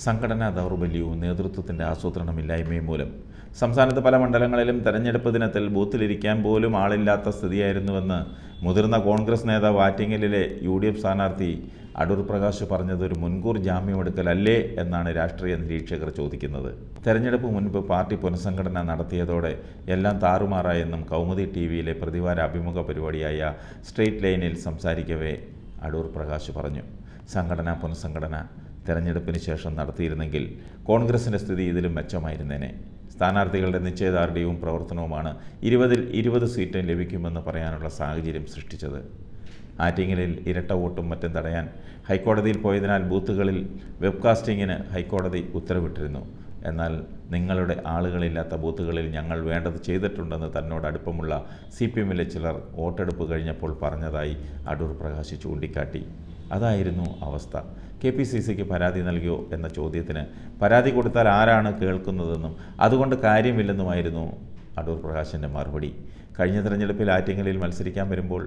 സംഘടനാ ദൗർബല്യവും നേതൃത്വത്തിൻ്റെ ആസൂത്രണമില്ലായ്മയും മൂലം സംസ്ഥാനത്ത് പല മണ്ഡലങ്ങളിലും തെരഞ്ഞെടുപ്പ് ദിനത്തിൽ ബൂത്തിലിരിക്കാൻ പോലും ആളില്ലാത്ത സ്ഥിതിയായിരുന്നുവെന്ന് മുതിർന്ന കോൺഗ്രസ് നേതാവ് ആറ്റിങ്ങലിലെ UDF സ്ഥാനാർത്ഥി അടൂർ പ്രകാശ് പറഞ്ഞത് ഒരു മുൻകൂർ ജാമ്യമെടുക്കലല്ലേ എന്നാണ് രാഷ്ട്രീയ നിരീക്ഷകർ ചോദിക്കുന്നത്. തെരഞ്ഞെടുപ്പ് മുൻപ് പാർട്ടി പുനഃസംഘടന നടത്തിയതോടെ എല്ലാം താറുമാറായെന്നും കൗമുദി TV-യിലെ പ്രതിവാര അഭിമുഖ പരിപാടിയായ സ്ട്രെയിറ്റ് ലൈനിൽ സംസാരിക്കവേ അടൂർ പ്രകാശ് പറഞ്ഞു. സംഘടനാ പുനഃസംഘടന തെരഞ്ഞെടുപ്പിന് ശേഷം നടത്തിയിരുന്നെങ്കിൽ കോൺഗ്രസിൻ്റെ സ്ഥിതി ഇതിലും മെച്ചമായിരുന്നേനെ. സ്ഥാനാർത്ഥികളുടെ നിശ്ചയദാർഢ്യവും പ്രവർത്തനവുമാണ് 20-ൽ 20 സീറ്റും ലഭിക്കുമെന്ന് പറയാനുള്ള സാഹചര്യം സൃഷ്ടിച്ചത്. ആറ്റിങ്ങലിൽ ഇരട്ട വോട്ടും മറ്റും തടയാൻ ഹൈക്കോടതിയിൽ പോയതിനാൽ ബൂത്തുകളിൽ വെബ്കാസ്റ്റിങ്ങിന് ഹൈക്കോടതി ഉത്തരവിട്ടിരുന്നു. എന്നാൽ നിങ്ങളുടെ ആളുകളില്ലാത്ത ബൂത്തുകളിൽ ഞങ്ങൾ വേണ്ടത് ചെയ്തിട്ടുണ്ടെന്ന് തന്നോട് അടുപ്പമുള്ള CPM-ലെ ചിലർ വോട്ടെടുപ്പ് കഴിഞ്ഞപ്പോൾ പറഞ്ഞതായി അടൂർ പ്രകാശ് ചൂണ്ടിക്കാട്ടി. അതായിരുന്നു അവസ്ഥ. KPCCക്ക് പരാതി നൽകിയോ എന്ന ചോദ്യത്തിന് പരാതി കൊടുത്താൽ ആരാണ് കേൾക്കുന്നതെന്നും അതുകൊണ്ട് കാര്യമില്ലെന്നുമായിരുന്നു അടൂർ പ്രകാശിൻ്റെ മറുപടി. കഴിഞ്ഞ തെരഞ്ഞെടുപ്പിൽ ആറ്റിങ്ങലിൽ മത്സരിക്കാൻ വരുമ്പോൾ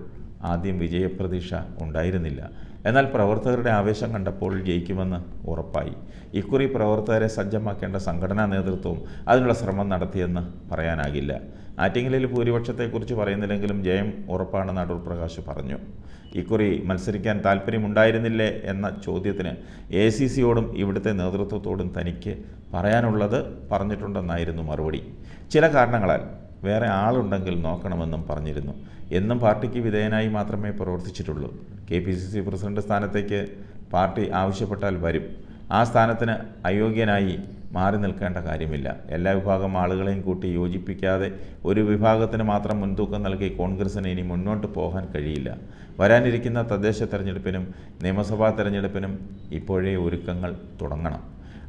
ആദ്യം വിജയപ്രതീക്ഷ ഉണ്ടായിരുന്നില്ല. എന്നാൽ പ്രവർത്തകരുടെ ആവേശം കണ്ടപ്പോൾ ജയിക്കുമെന്ന് ഉറപ്പായി. ഇക്കുറി പ്രവർത്തകരെ സജ്ജമാക്കേണ്ട സംഘടനാ നേതൃത്വവും അതിനുള്ള ശ്രമം നടത്തിയെന്ന് പറയാനാകില്ല. ആറ്റിങ്ങലിൽ ഭൂരിപക്ഷത്തെക്കുറിച്ച് പറയുന്നില്ലെങ്കിലും ജയം ഉറപ്പാണെന്ന് അടൂർ പ്രകാശ് പറഞ്ഞു. ഇക്കുറി മത്സരിക്കാൻ താല്പര്യമുണ്ടായിരുന്നില്ലേ എന്ന ചോദ്യത്തിന് ACCയോടും ഇവിടുത്തെ നേതൃത്വത്തോടും തനിക്ക് പറയാനുള്ളത് പറഞ്ഞിട്ടുണ്ടെന്നായിരുന്നു മറുപടി. ചില കാരണങ്ങളാൽ വേറെ ആളുണ്ടെങ്കിൽ നോക്കണമെന്നും പറഞ്ഞിരുന്നു. എന്നും പാർട്ടിക്ക് വിധേയനായി മാത്രമേ പ്രവർത്തിച്ചിട്ടുള്ളൂ. KPCC പ്രസിഡന്റ് സ്ഥാനത്തേക്ക് പാർട്ടി ആവശ്യപ്പെട്ടാൽ വരും. ആ സ്ഥാനത്തിന് അയോഗ്യനായി മാറി നിൽക്കേണ്ട കാര്യമില്ല. എല്ലാ വിഭാഗം ആളുകളെയും കൂട്ടി യോജിപ്പിക്കാതെ ഒരു വിഭാഗത്തിന് മാത്രം മുൻതൂക്കം നൽകി കോൺഗ്രസിന് ഇനി മുന്നോട്ട് പോകാൻ കഴിയില്ല. വരാനിരിക്കുന്ന തദ്ദേശ തെരഞ്ഞെടുപ്പിനും നിയമസഭാ തെരഞ്ഞെടുപ്പിനും ഇപ്പോഴേ ഒരുക്കങ്ങൾ തുടങ്ങണം.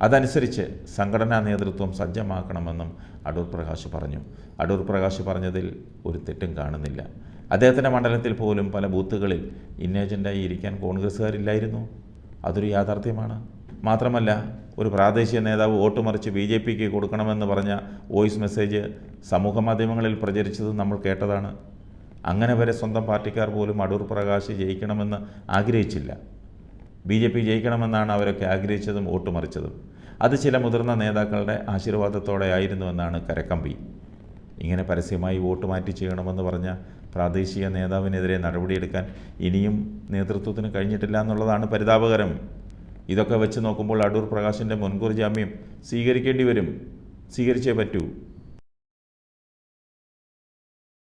അതനുസരിച്ച് സംഘടനാ നേതൃത്വം സജ്ജമാക്കണമെന്നും അടൂർ പ്രകാശ് പറഞ്ഞു. അടൂർ പ്രകാശ് പറഞ്ഞതിൽ ഒരു തെറ്റും കാണുന്നില്ല. അദ്ദേഹത്തിൻ്റെ മണ്ഡലത്തിൽ പോലും പല ബൂത്തുകളിൽ ഇന്നേജൻ്റായി ഇരിക്കാൻ കോൺഗ്രസ്സുകാരില്ലായിരുന്നു. അതൊരു യാഥാർത്ഥ്യമാണ്. മാത്രമല്ല, ഒരു പ്രാദേശിക നേതാവ് വോട്ട് മറിച്ച് BJPക്ക് കൊടുക്കണമെന്ന് പറഞ്ഞ വോയിസ് മെസ്സേജ് സമൂഹ മാധ്യമങ്ങളിൽ പ്രചരിച്ചത് നമ്മൾ കേട്ടതാണ്. അങ്ങനെ വരെ സ്വന്തം പാർട്ടിക്കാർ പോലും അടൂർ പ്രകാശ് ജയിക്കണമെന്ന് ആഗ്രഹിച്ചില്ല. BJP ജയിക്കണമെന്നാണ് അവരൊക്കെ ആഗ്രഹിച്ചതും വോട്ട് മറിച്ചതും. അത് ചില മുതിർന്ന നേതാക്കളുടെ ആശീർവാദത്തോടെ ആയിരുന്നുവെന്നാണ് കരക്കമ്പി. ഇങ്ങനെ പരസ്യമായി വോട്ട് മാറ്റി ചെയ്യണമെന്ന് പറഞ്ഞ പ്രാദേശിക നേതാവിനെതിരെ നടപടിയെടുക്കാൻ ഇനിയും നേതൃത്വത്തിന് കഴിഞ്ഞിട്ടില്ല എന്നുള്ളതാണ് പരിതാപകരം. ഇതൊക്കെ വെച്ച് നോക്കുമ്പോൾ അടൂർ പ്രകാശിൻ്റെ മുൻകൂർ ജാമ്യം സ്വീകരിക്കേണ്ടി വരും. സ്വീകരിച്ചേ പറ്റൂ.